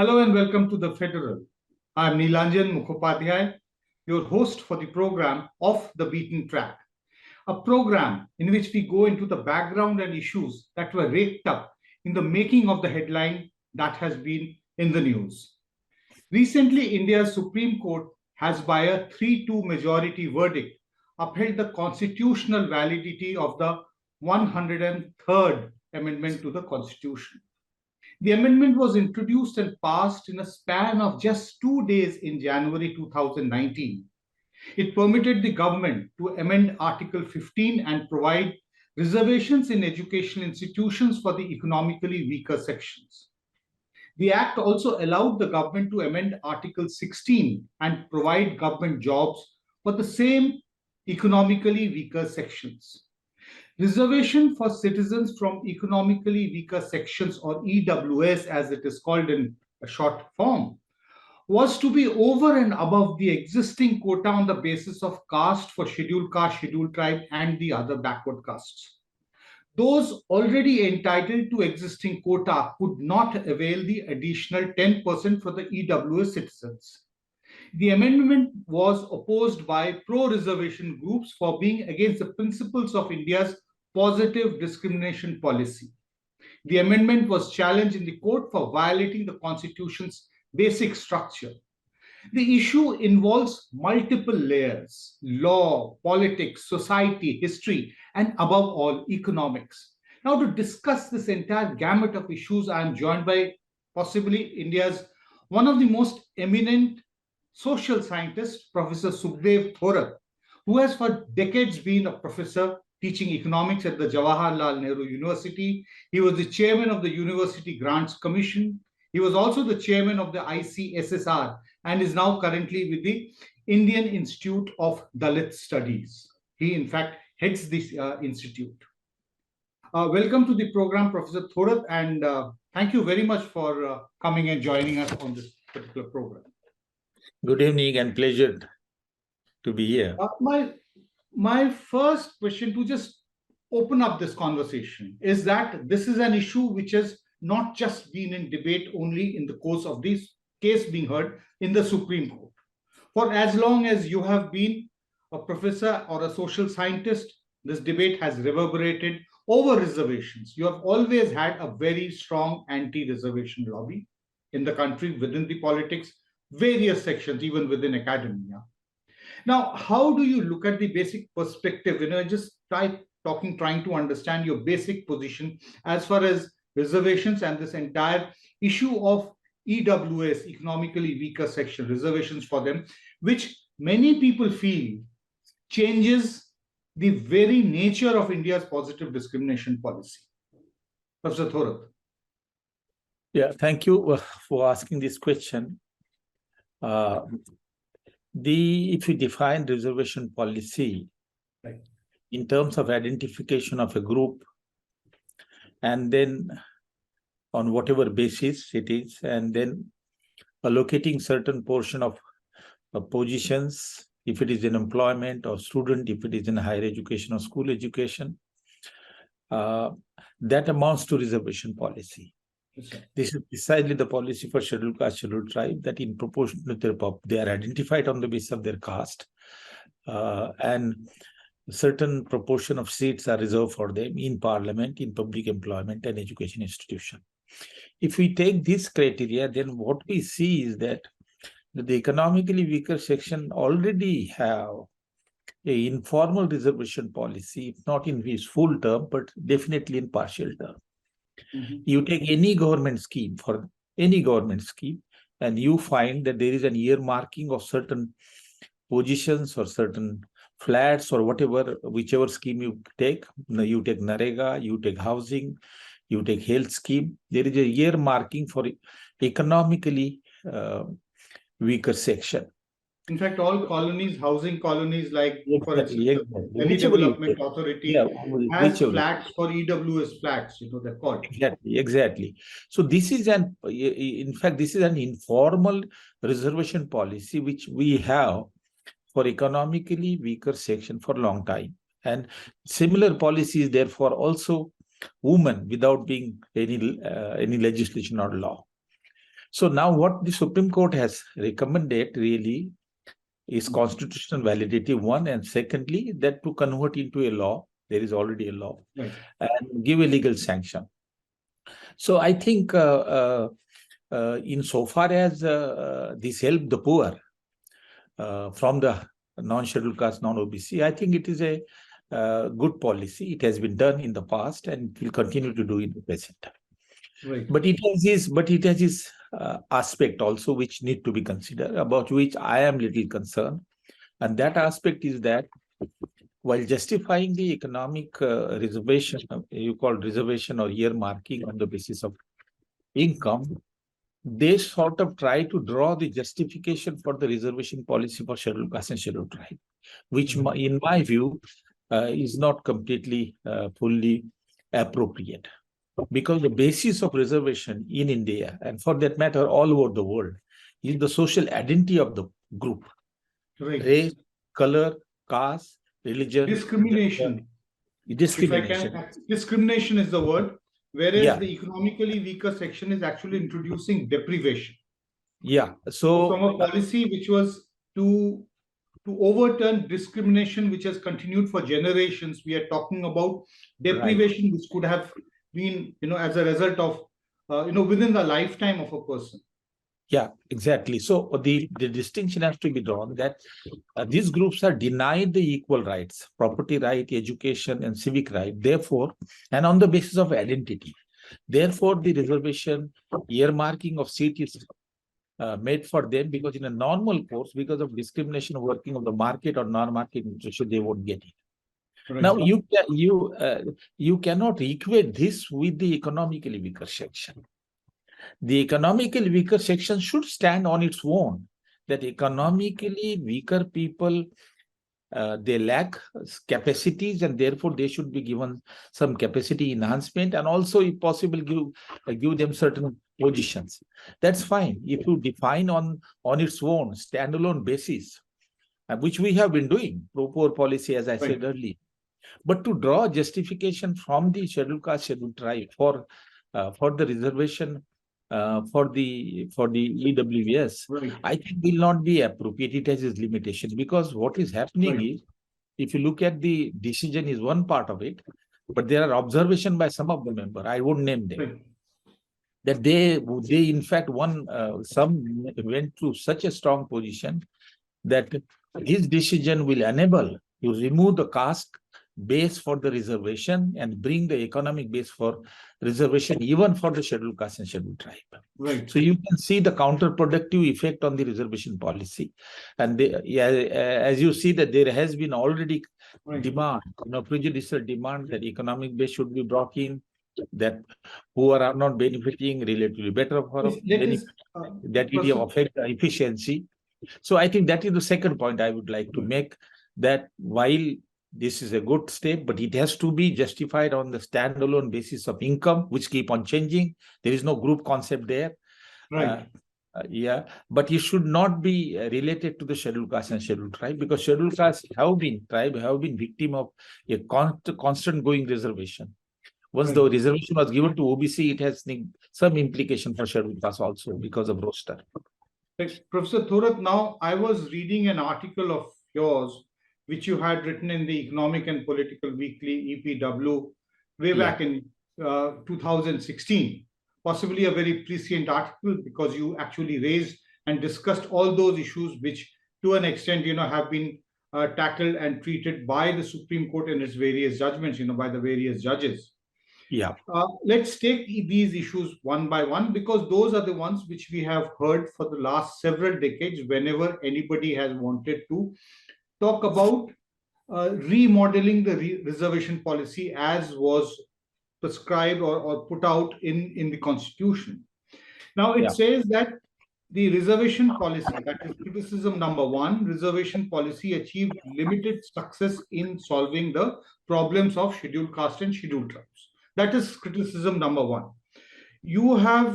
Hello and welcome to the Federal. I'm Nilanjan Mukhopadhyay, your host for the program Off the Beaten Track, a program in which we go into the background and issues that were raked up in the making of the headline that has been in the news. Recently, India's Supreme Court has, by a 3-2 majority verdict, upheld the constitutional validity of the 103rd Amendment to the Constitution. The amendment was introduced and passed in a span of just 2 days in January 2019. It permitted the government to amend Article 15 and provide reservations in educational institutions for the economically weaker sections. The Act also allowed the government to amend Article 16 and provide government jobs for the same economically weaker sections. Reservation for citizens from economically weaker sections, or EWS as it is called in a short form, was to be over and above the existing quota on the basis of caste for scheduled caste, scheduled tribe, and the other backward castes. Those already entitled to existing quota could not avail the additional 10% for the EWS citizens. The amendment was opposed by pro-reservation groups for being against the principles of India's positive discrimination policy. The amendment was challenged in the court for violating the Constitution's basic structure. The issue involves multiple layers: law, politics, society, history, and above all, economics. Now, to discuss this entire gamut of issues, I am joined by possibly India's one of the most eminent social scientists, Professor Sukhadeo Thorat, who has for decades been a professor teaching economics at the Jawaharlal Nehru University. He was the chairman of the University Grants Commission. He was also the chairman of the ICSSR and is now currently with the Indian Institute of Dalit Studies. He, in fact, heads this institute. Welcome to the program, Professor Thorat, and thank you very much for coming and joining us on this particular program. Good evening and pleasure to be here. My first question, to just open up this conversation, is that this is an issue which has not just been in debate only in the course of this case being heard in the Supreme Court. For as long as you have been a professor or a social scientist, this debate has reverberated over reservations. You have always had a very strong anti-reservation lobby in the country, within the politics, various sections, even within academia. Now, how do you look at the basic perspective? Just trying to understand your basic position as far as reservations and this entire issue of EWS, economically weaker section, reservations for them, which many people feel changes the very nature of India's positive discrimination policy. Professor Thorat. Yeah, thank you for asking this question. If you define reservation policy in terms of identification of a group, and then on whatever basis it is, and then allocating certain portion of positions, if it is in employment or student, if it is in higher education or school education, that amounts to reservation policy. This is precisely the policy for scheduled caste, scheduled tribe, that in proportion to their they are identified on the basis of their caste, and certain proportion of seats are reserved for them in parliament, in public employment and education institution. If we take this criteria, then what we see is that the economically weaker section already have a informal reservation policy, not in its full term, but definitely in partial term. You take any government scheme, and you find that there is an earmarking of certain positions or certain flats or whatever, whichever scheme you take Narega, you take housing, you take health scheme, there is a earmarking for economically weaker section. In fact, all colonies, housing colonies, like for example, Delhi Development Authority has flats for EWS flats, they're called. Exactly. So this is in fact, this is an informal reservation policy which we have for economically weaker section for a long time. And similar policy is there for also women without being any legislation or law. So now what the Supreme Court has recommended really is constitutional validity, one, and secondly, that to convert into a law, there is already a law, and give a legal sanction. So I think insofar as this help the poor from the non-scheduled caste, non-OBC, I think it is a good policy. It has been done in the past and it will continue to do in the present. But it has this aspect also which need to be considered, about which I am little concerned. And that aspect is that while justifying the economic reservation, you call reservation or earmarking on the basis of income, they sort of try to draw the justification for the reservation policy for scheduled caste and scheduled tribe, which in my view is not completely fully appropriate. Because the basis of reservation in India, and for that matter all over the world, is the social identity of the group. Race, color, caste, religion. Discrimination. Discrimination. Discrimination is the word, whereas the economically weaker section is actually introducing deprivation. So from a policy which was to overturn discrimination, which has continued for generations, we are talking about deprivation, which could have been, as a result of, within the lifetime of a person. Yeah, exactly. So the distinction has to be drawn that these groups are denied the equal rights, property right, education, and civic right. Therefore, and on the basis of identity, therefore, the reservation earmarking of seat is made for them, because in a normal course, because of discrimination working of the market or non-market nutrition, they won't get it. Now, you cannot equate this with the economically weaker section. The economically weaker section should stand on its own. That economically weaker people, they lack capacities, and therefore they should be given some capacity enhancement, and also, if possible, give them certain positions. That's fine. If you define on its own standalone basis, which we have been doing, pro-poor policy, as I said earlier. But to draw justification from the scheduled caste, scheduled tribe for the reservation for the EWS, I think will not be appropriate. It has its limitations, because what is happening is, if you look at the decision, is one part of it, but there are observations by some of the members, I won't name them, that they in fact some went to such a strong position that his decision will enable to remove the caste base for the reservation and bring the economic base for reservation, even for the scheduled caste and scheduled tribe. So you can see the counterproductive effect on the reservation policy. And as you see that there has been already demand, prejudicial demand that economic base should be brought in, that who are not benefiting relatively better for that will affect the efficiency. So I think that is the second point I would like to make, that while this is a good step, but it has to be justified on the standalone basis of income, which keep on changing. There is no group concept there. But it should not be related to the scheduled caste and scheduled tribe, because scheduled caste have been victim of a constant going reservation. Once the reservation was given to OBC, it has some implication for scheduled caste also because of roster. Professor Thorat, now I was reading an article of yours, which you had written in the Economic and Political Weekly, EPW, way back in 2016. Possibly a very prescient article, because you actually raised and discussed all those issues which, to an extent, have been tackled and treated by the Supreme Court in its various judgments, by the various judges. Let's take these issues one by one, because those are the ones which we have heard for the last several decades whenever anybody has wanted to talk about remodeling the reservation policy as was prescribed or put out in the Constitution. Now, it says that the reservation policy, that is criticism number one, reservation policy achieved limited success in solving the problems of scheduled caste and scheduled tribes. That is criticism number one. You have,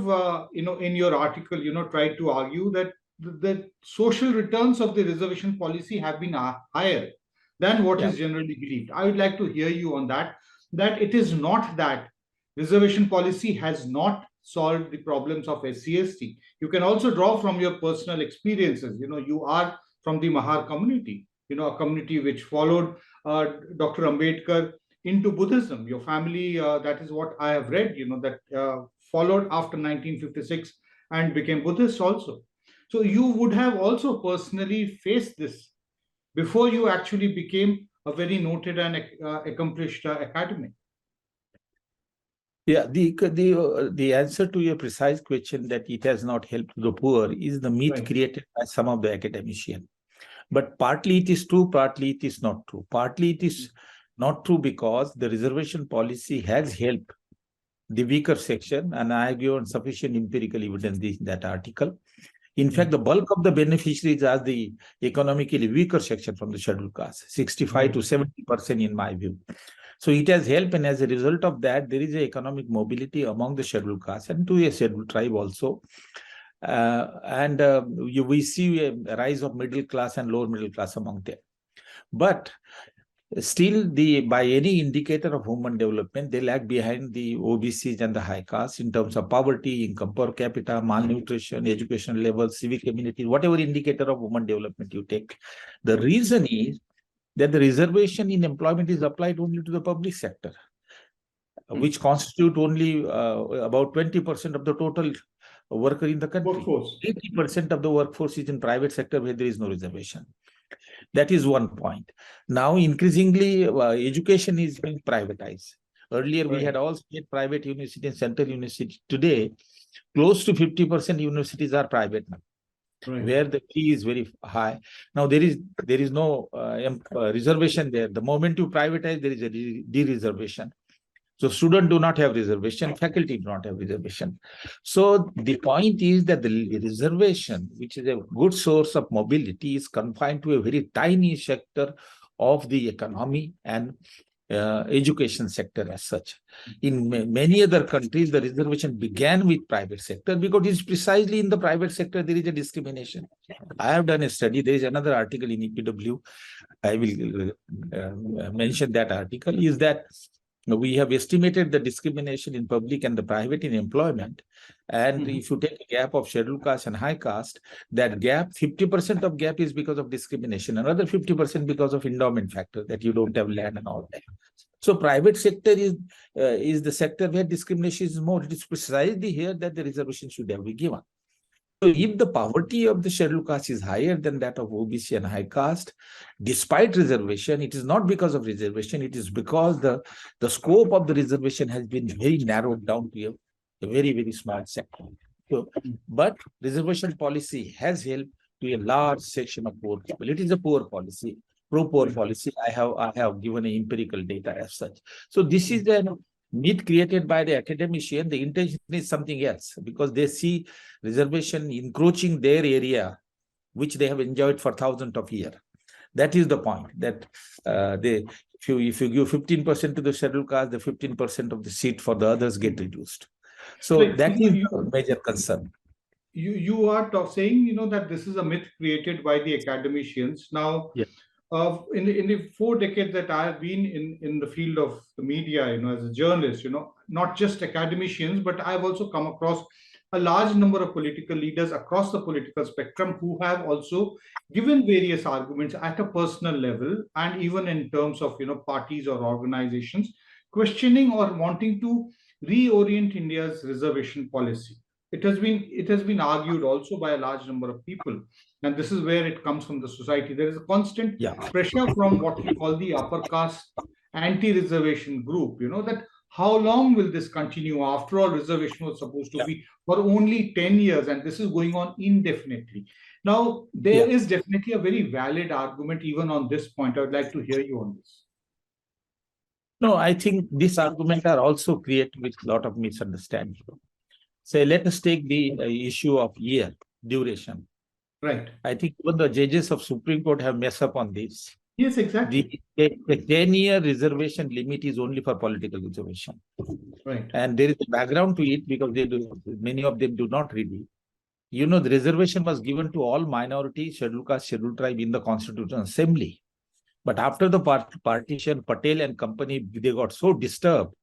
in your article, tried to argue that the social returns of the reservation policy have been higher than what is generally believed. I would like to hear you on that it is not that reservation policy has not solved the problems of SC/ST. You can also draw from your personal experiences. You are from the Mahar community, a community which followed Dr. Ambedkar into Buddhism. Your family, that is what I have read, that followed after 1956 and became Buddhist also. So you would have also personally faced this before you actually became a very noted and accomplished academic. Yeah, the answer to your precise question that it has not helped the poor is the myth created by some of the academicians. But partly it is true, partly it is not true. Partly it is not true because the reservation policy has helped the weaker section, and I have given sufficient empirical evidence in that article. In fact, the bulk of the beneficiaries are the economically weaker section from the scheduled caste, 65 to 70% in my view. So it has helped, and as a result of that, there is a economic mobility among the scheduled caste and to a scheduled tribe also. We see a rise of middle class and lower middle class among them. But still, by any indicator of human development, they lag behind the OBCs and the high caste in terms of poverty, income per capita, malnutrition, education level, civic immunity, whatever indicator of human development you take. The reason is that the reservation in employment is applied only to the public sector, which constitute only about 20% of the total worker in the country. Workforce. 80% of the workforce is in private sector where there is no reservation. That is one point. Now, increasingly, education is being privatized. Earlier, we had all state private universities and central universities. Today, close to 50% universities are private now, where the fee is very high. Now, there is no reservation there. The moment you privatize, there is a de-reservation. So students do not have reservation, faculty do not have reservation. So the point is that the reservation, which is a good source of mobility, is confined to a very tiny sector of the economy and education sector as such. In many other countries, the reservation began with private sector because it's precisely in the private sector there is a discrimination. I have done a study. There is another article in EPW. I will mention that article. Is that we have estimated the discrimination in public and the private in employment. And if you take a gap of scheduled caste and high caste, that gap, 50% of gap is because of discrimination, another 50% because of endowment factor, that you don't have land and all that. So private sector is the sector where discrimination is more. It is precisely here that the reservation should have been given. So if the poverty of the scheduled caste is higher than that of OBC and high caste, despite reservation, it is not because of reservation, it is because the scope of the reservation has been very narrowed down to a very, very small sector. So, but reservation policy has helped to a large section of poor people. It is a poor policy, pro-poor policy. I have given empirical data as such. So this is the myth created by the academician. The intention is something else because they see reservation encroaching their area, which they have enjoyed for thousands of years. That is the point. That if you give 15% to the scheduled caste, the 15% of the seat for the others get reduced. So that is a major concern. You are saying, that this is a myth created by the academicians. Now, in the 4 decades that I have been in the field of the media, as a journalist, not just academicians, but I've also come across a large number of political leaders across the political spectrum who have also given various arguments at a personal level and even in terms of, parties or organizations, questioning or wanting to reorient India's reservation policy. It has been argued also by a large number of people. And this is where it comes from the society. There is a constant pressure from what we call the upper caste anti-reservation group, that how long will this continue? After all, reservation was supposed to be for only 10 years, and this is going on indefinitely. Now, there is definitely a very valid argument even on this point. I would like to hear you on this. No, I think these arguments are also created with a lot of misunderstanding. Say, let us take the issue of year duration. Right. I think even the judges of Supreme Court have messed up on this. Yes, exactly. The 10-year reservation limit is only for political reservation. Right. And there is a background to it because many of them do not read it. The reservation was given to all minorities, scheduled caste, scheduled tribe in the Constitutional Assembly. But after the partition, Patel and company, they got so disturbed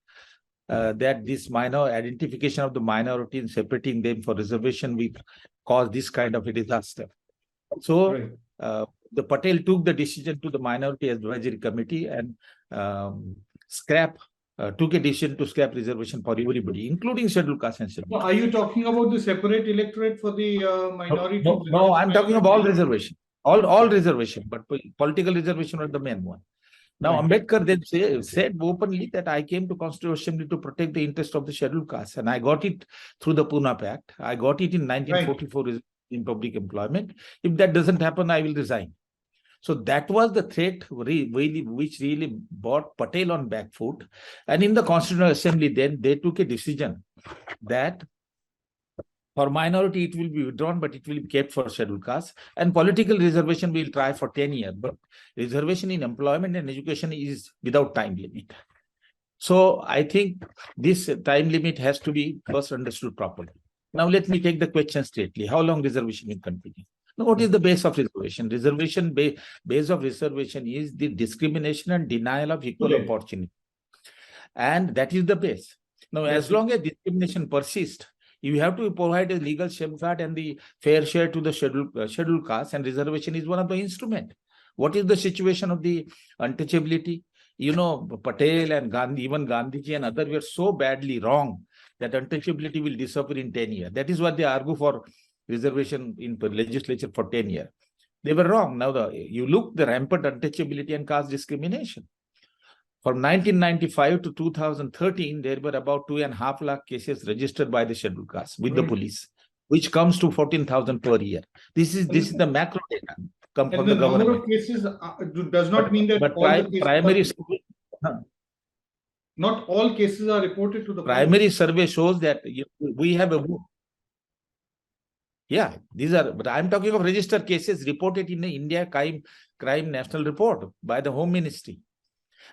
that this minor identification of the minority and separating them for reservation will cause this kind of a disaster. So Right. the Patel took the decision to the Minority Advisory Committee and took a decision to scrap reservation for everybody, including scheduled caste and scheduled. So are you talking about the separate electorate for the minority? No, I'm talking about all reservation, all reservation, but political reservation was the main one. Now, Right. Ambedkar then said openly that I came to Constitutional Assembly to protect the interest of the scheduled caste, and I got it through the Pune Pact. I got it in 1944 in public employment. If that doesn't happen, I will resign. So that was the threat which really brought Patel on back foot. And in the Constitutional Assembly, then they took a decision that for minority, it will be withdrawn, but it will be kept for scheduled caste. And political reservation will try for 10 years. But reservation in employment and education is without time limit. So I think this time limit has to be first understood properly. Now let me take the question straightly. How long reservation will continue? Now, what is the base of reservation? Base of reservation is the discrimination and denial of equal opportunity. And that is the base. Now, as long as discrimination persists, you have to provide a legal safeguard and the fair share to the scheduled caste, and reservation is one of the instruments. What is the situation of the untouchability? You know, Patel and Gandhi, even Gandhiji and others were so badly wrong that untouchability will disappear in 10 years. That is what they argue for reservation in the legislature for 10 years. They were wrong. Now, you look the rampant untouchability and caste discrimination. From 1995 to 2013, there were about 2.5 lakh cases registered by the scheduled caste with the police, which comes to 14,000 per year. This is the macro data come from the government. Number of cases does not mean that but all the cases primary not all cases are reported to the primary survey shows that we have a these are, but I'm talking of registered cases reported in the India Crime National Report by the Home Ministry.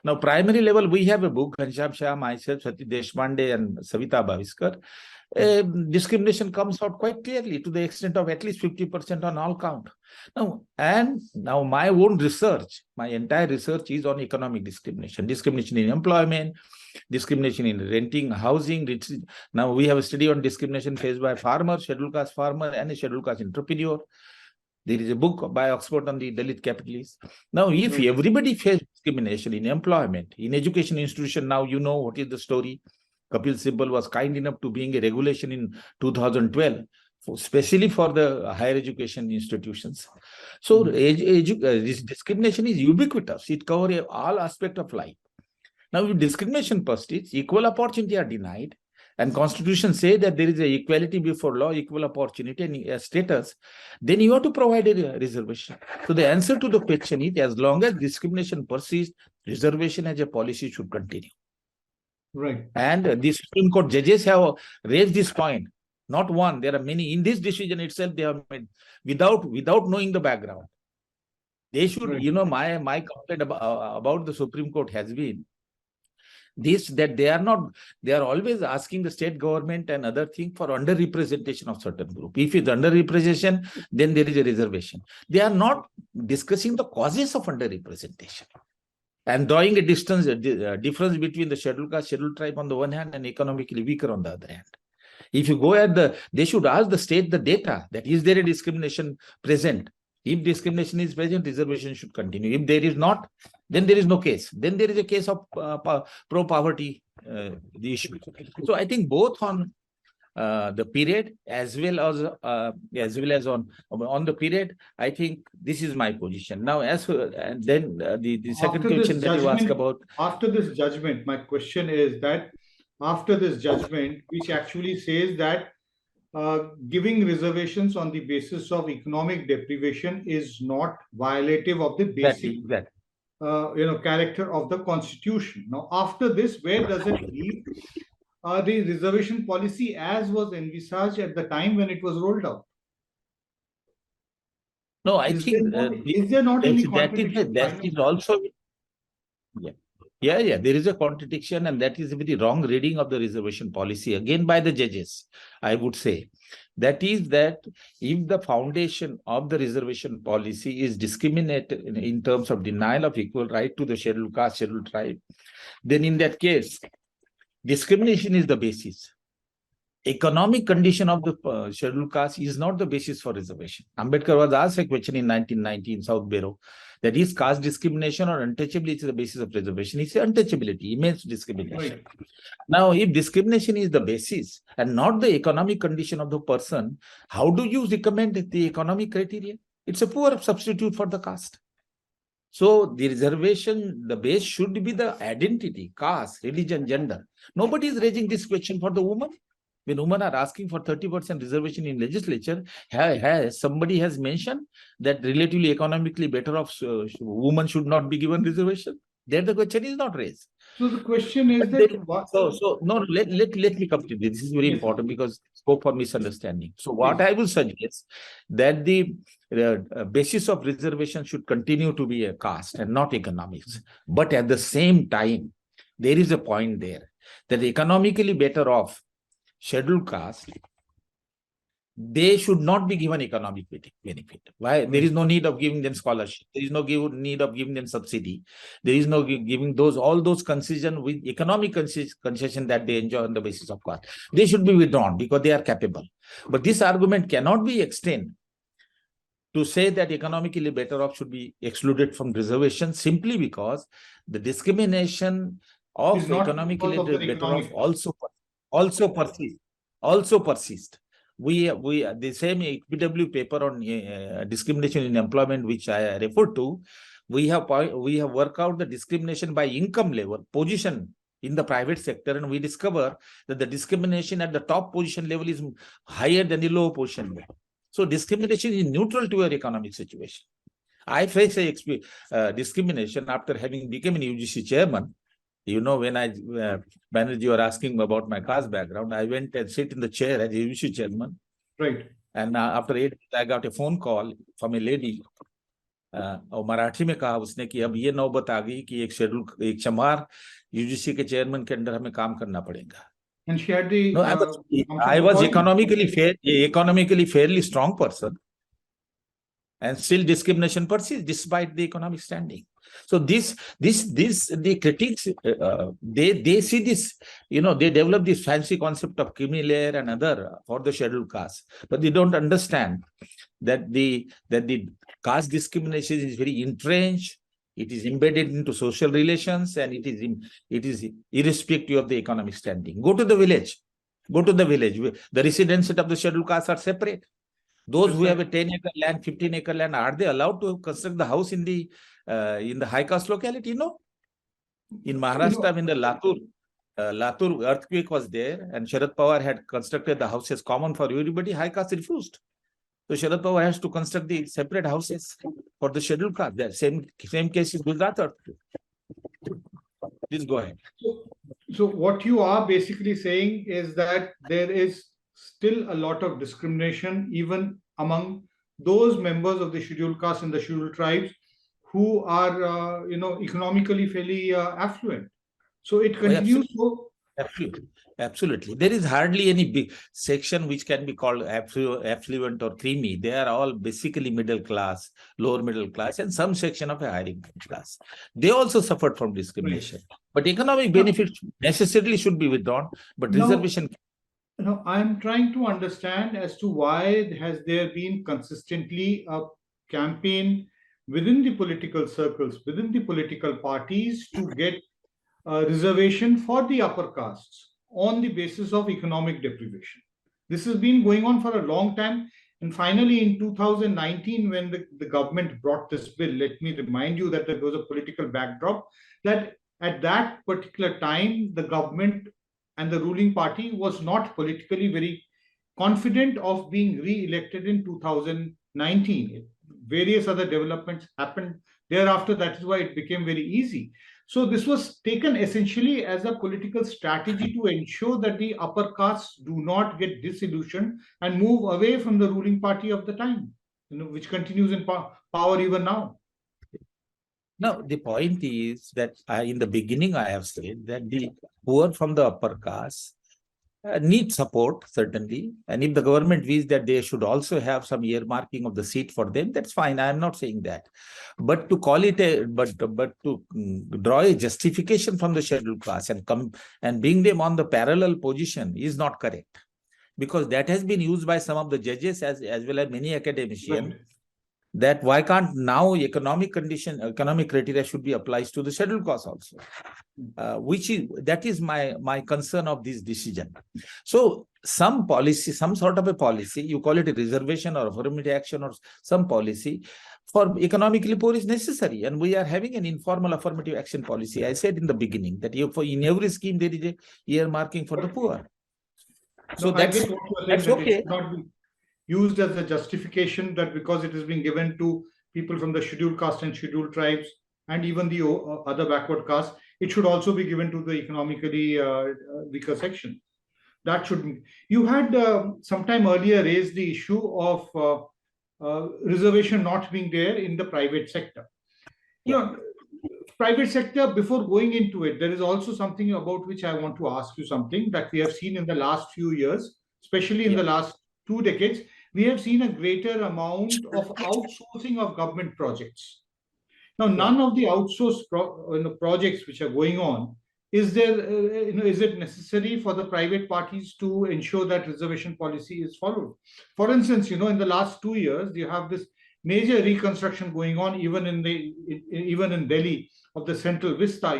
Now, primary level, we have a book, Ghanshyam Shah, myself, Sati Deshpande, and Savita Bhaviskar. Discrimination comes out quite clearly to the extent of at least 50% on all count. Now my own research, my entire research is on economic discrimination, discrimination in employment, discrimination in renting, housing. Now we have a study on discrimination faced by farmer, scheduled caste farmer, and a scheduled caste entrepreneur. There is a book by Oxford on the Dalit capitalists. Now, if everybody faces discrimination in employment, in education institution, now you know what is the story. Kapil Sibal was kind enough to bring a regulation in 2012, especially for the higher education institutions. So, this discrimination is ubiquitous. It covers all aspects of life. Now, if discrimination persists, equal opportunity are denied, and Constitution say that there is a equality before law, equal opportunity and status, then you have to provide a reservation. So the answer to the question is, as long as discrimination persists, reservation as a policy should continue. Right. And the Supreme Court judges have raised this point. Not one, there are many. In this decision itself, they have made without knowing the background. They should, you know, my complaint about the Supreme Court has been that they are always asking the state government and other thing for underrepresentation of certain group. If it's underrepresentation, then there is a reservation. They are not discussing the causes of underrepresentation and drawing a difference between the scheduled caste, scheduled tribe on the one hand and economically weaker on the other hand. If you go at they should ask the state the data that is there a discrimination present. If discrimination is present, reservation should continue. If there is not, then there is no case. Then there is a case of pro-poverty, the issue. So I think both on the period as well as on the period, I think this is my position. Now, and then the second question that you asked about. After this judgment, my question is that after this judgment, which actually says that giving reservations on the basis of economic deprivation is not violative of the basic character of the Constitution. Now, after this, where does it leave the reservation policy as was envisaged at the time when it was rolled out? No, I think is there not any contradiction? That is also there is a contradiction, and that is a very wrong reading of the reservation policy, again by the judges, I would say. That is that if the foundation of the reservation policy is discriminated in terms of denial of equal right to the scheduled caste, scheduled tribe, then in that case, discrimination is the basis. Economic condition of the scheduled caste is not the basis for reservation. Ambedkar was asked a question in 1990 in South Bureau that is caste discrimination or untouchability is the basis of reservation. He said untouchability, immense discrimination. Right. Now, if discrimination is the basis and not the economic condition of the person, how do you recommend the economic criteria? It's a poor substitute for the caste. So the reservation, the base should be the identity, caste, religion, gender. Nobody is raising this question for the woman. When women are asking for 30% reservation in legislature, somebody has mentioned that relatively economically better off women should not be given reservation. There the question is not raised. So the question is let me complete this. This is very important because scope for misunderstanding. So what I will suggest that the basis of reservation should continue to be a caste and not economics. But at the same time, there is a point there that economically better off scheduled caste, they should not be given economic benefit. Why? There is no need of giving them scholarship. There is no need of giving them subsidy. There is no giving all those concession with economic concession that they enjoy on the basis of caste. They should be withdrawn because they are capable. But this argument cannot be extended to say that economically better off should be excluded from reservation simply because the discrimination of economically better off also persist. We the same EPW paper on discrimination in employment, which I referred to, we have worked out the discrimination by income level, position in the private sector, and we discover that the discrimination at the top position level is higher than the low position level. So discrimination is neutral to your economic situation. I face a discrimination after having become an UGC chairman. You know, when Banerjee, you are asking about my caste background, I went and sit in the chair as a UGC chairman. Right. And after 8 days, I got a phone call from a lady. और मराठी में कहा उसने कि अब ये नौबत आ गई कि एक चमार UGC के चेयरमैन के अंडर हमें काम करना पड़ेगा. And she had the. No, I was economically fairly strong person, and still discrimination persists despite the economic standing. So the critics, they see this, they develop this fancy concept of creamy layer and other for the scheduled caste, but they don't understand that the caste discrimination is very entrenched. It is embedded into social relations, and it is irrespective of the economic standing. Go to the village. The residents of the scheduled caste are separate. Those who have a 10-acre land, 15-acre land, are they allowed to construct the house in the high caste locality? No. In Maharashtra, when the Latur earthquake was there, and Sharad Pawar had constructed the houses common for everybody, high caste refused. So Sharad Pawar has to construct the separate houses for the scheduled caste. The same case is Gujarat earthquake. Please go ahead. So what you are basically saying is that there is still a lot of discrimination even among those members of the scheduled caste and the scheduled tribes who are, economically fairly affluent. So it continues. Absolutely. There is hardly any big section which can be called affluent or creamy. They are all basically middle class, lower middle class, and some section of a higher income class. They also suffered from discrimination. Right. But economic benefits necessarily should be withdrawn, but reservation. I'm trying to understand as to why has there been consistently a campaign within the political circles, within the political parties to get a reservation for the upper castes on the basis of economic deprivation. This has been going on for a long time. And finally, in 2019, when the government brought this bill, let me remind you that there was a political backdrop that at that particular time, the government and the ruling party was not politically very confident of being re-elected in 2019. Various other developments happened thereafter. That is why it became very easy. So this was taken essentially as a political strategy to ensure that the upper castes do not get disillusioned and move away from the ruling party of the time, which continues in power even now. Now, the point is that in the beginning, I have said that the poor from the upper caste need support, certainly. And if the government feels that they should also have some earmarking of the seat for them, that's fine. I am not saying that. But to call it but to draw a justification from the scheduled class and come and bring them on the parallel position is not correct. Because that has been used by some of the judges as well as many academicians. Right. That why can't now economic criteria should be applied to the scheduled class also, that is my concern of this decision. So some policy, some sort of a policy, you call it a reservation or affirmative action or some policy for economically poor is necessary, and we are having an informal affirmative action policy. I said in the beginning that in every scheme there is a earmarking for the poor. So that's okay. Not be used as a justification that because it is being given to people from the scheduled caste and scheduled tribes and even the other backward castes, it should also be given to the economically weaker section. That should be. You had sometime earlier raised the issue of reservation not being there in the private sector. Yeah. Private sector, before going into it, there is also something about which I want to ask you something that we have seen in the last few years, especially in the last 2 decades. We have seen a greater amount of outsourcing of government projects. Now, none of the outsourced projects which are going on, is it necessary for the private parties to ensure that reservation policy is followed? For instance, in the last 2 years, you have this major reconstruction going on, even in Delhi, of the central vista.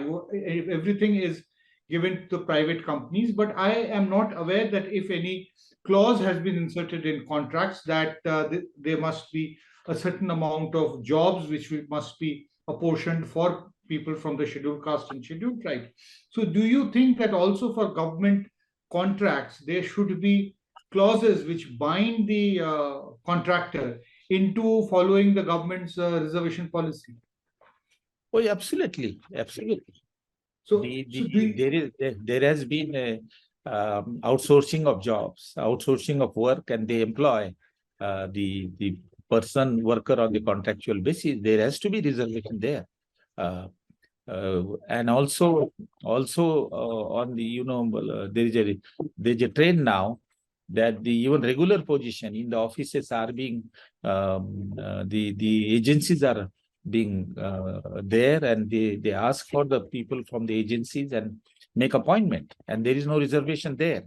Everything is given to private companies, but I am not aware that if any clause has been inserted in contracts that there must be a certain amount of jobs which must be apportioned for people from the scheduled caste and scheduled tribe. So do you think that also for government contracts, there should be clauses which bind the contractor into following the government's reservation policy? Oh, absolutely. So, there has been a outsourcing of jobs, outsourcing of work, and they employ the worker on the contractual basis. There has to be reservation there. And also on the there's a trend now that the even regular position in the offices are being the agencies are being there, and they ask for the people from the agencies and make appointment, and there is no reservation there,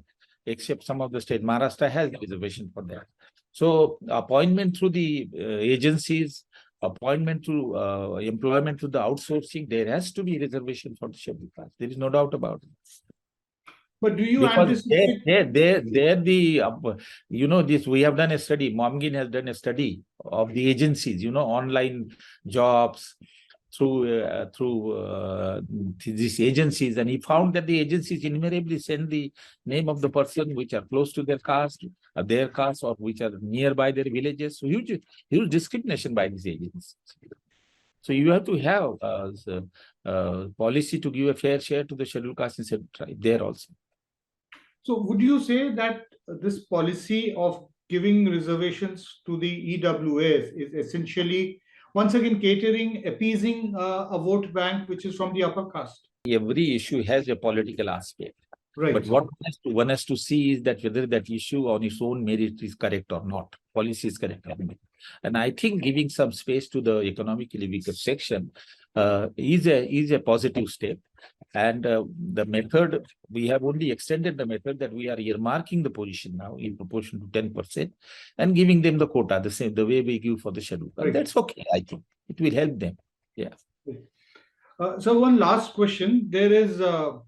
except some of the state. Maharashtra has a reservation for that. So appointment through the agencies, appointment through employment through the outsourcing, there has to be reservation for the scheduled caste. There is no doubt about it. But do you anticipate? This we have done a study. Momgin has done a study of the agencies, online jobs through these agencies, and he found that the agencies invariably send the name of the person which are close to their caste, or which are nearby their villages. So huge discrimination by these agencies. So you have to have policy to give a fair share to the scheduled caste and scheduled tribe there also. So would you say that this policy of giving reservations to the EWS is essentially, once again, appeasing a vote bank which is from the upper caste? Every issue has a political aspect. Right. But what one has to see is that whether that issue on its own merit is correct or not, policy is correct or not. And I think giving some space to the economically weaker section is a positive step. And the method, we have only extended the method that we are earmarking the position now in proportion to 10% and giving them the quota, the way we give for the schedule. Right. That's okay, I think. It will help them. Yeah. So one last question. There is a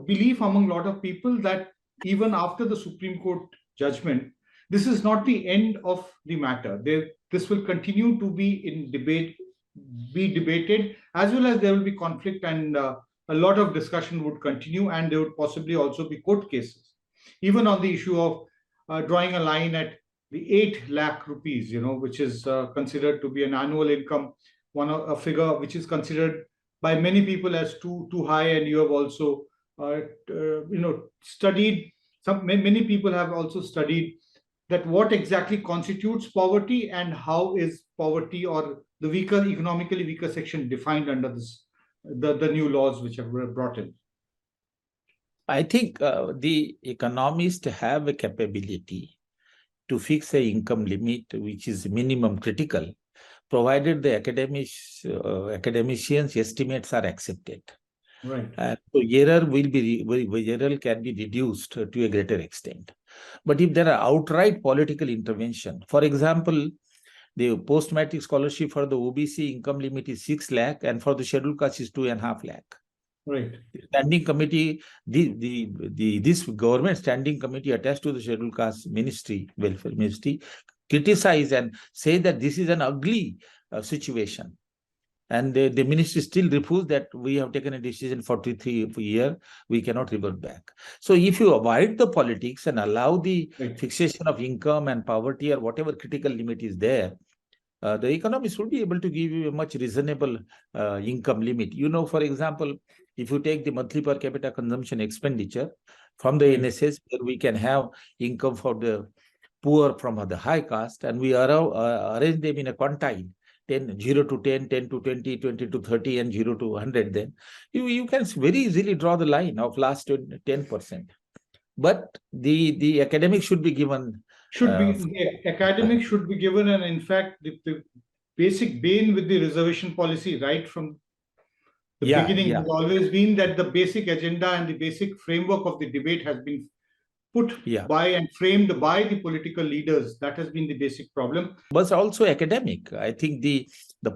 belief among a lot of people that even after the Supreme Court judgment, this is not the end of the matter. This will continue to be debated, as well as there will be conflict, and a lot of discussion would continue, and there would possibly also be court cases, even on the issue of drawing a line at the 8 lakh rupees, which is considered to be an annual income, a figure which is considered by many people as too high, and you have also studied. Many people have also studied that what exactly constitutes poverty and how is poverty or the economically weaker section defined under the new laws which have brought in. I think the economists have a capability to fix a income limit which is minimum critical, provided the academicians' estimates are accepted. Right. So error can be reduced to a greater extent. But if there are outright political intervention, for example, the post-matric scholarship for the OBC income limit is 6 lakh and for the scheduled caste is 2.5 lakh. Right. The standing committee, this government standing committee attached to the scheduled caste ministry, welfare ministry, criticize and say that this is an ugly situation. And the ministry still refused that we have taken a decision for 3 years, we cannot revert back. So if you avoid the politics and allow the fixation of income and poverty or whatever critical limit is there, the economists will be able to give you a much reasonable income limit. You know, for example, if you take the monthly per capita consumption expenditure from the NSS, where we can have income for the poor from the high caste, and we arrange them in a quantile, 0 to 10, 10 to 20, 20 to 30, and 0 to 100, then you can very easily draw the line of last 10%. But the academic should be given. The academic should be given, and in fact, the basic bane with the reservation policy right from the beginning has always been that the basic agenda and the basic framework of the debate has been put by and framed by the political leaders. That has been the basic problem. But also academic. I think the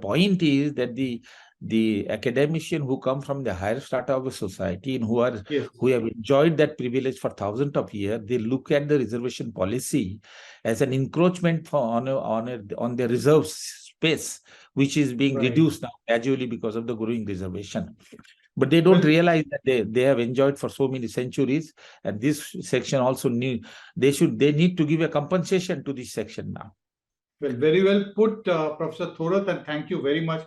point is that the academician who come from the higher strata of a society and who have enjoyed that privilege for thousands of years, they look at the reservation policy as an encroachment on the reserve space, which is being reduced now gradually because of the growing reservation. But they don't realize that they have enjoyed for so many centuries, and this section also need to give a compensation to this section now. Well, very well put, Professor Thorat, and thank you very much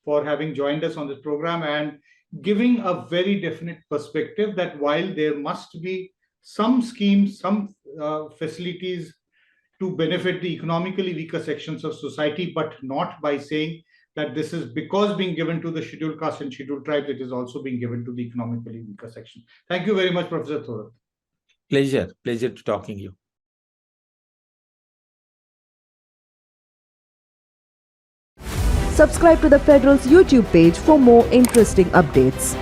for having joined us on this program and giving a very definite perspective that while there must be some schemes, some facilities to benefit the economically weaker sections of society, but not by saying that this is because being given to the scheduled caste and scheduled tribes, it is also being given to the economically weaker section. Thank you very much, Professor Thorat. Pleasure to talking to you. Subscribe to the Federal's YouTube page for more interesting updates.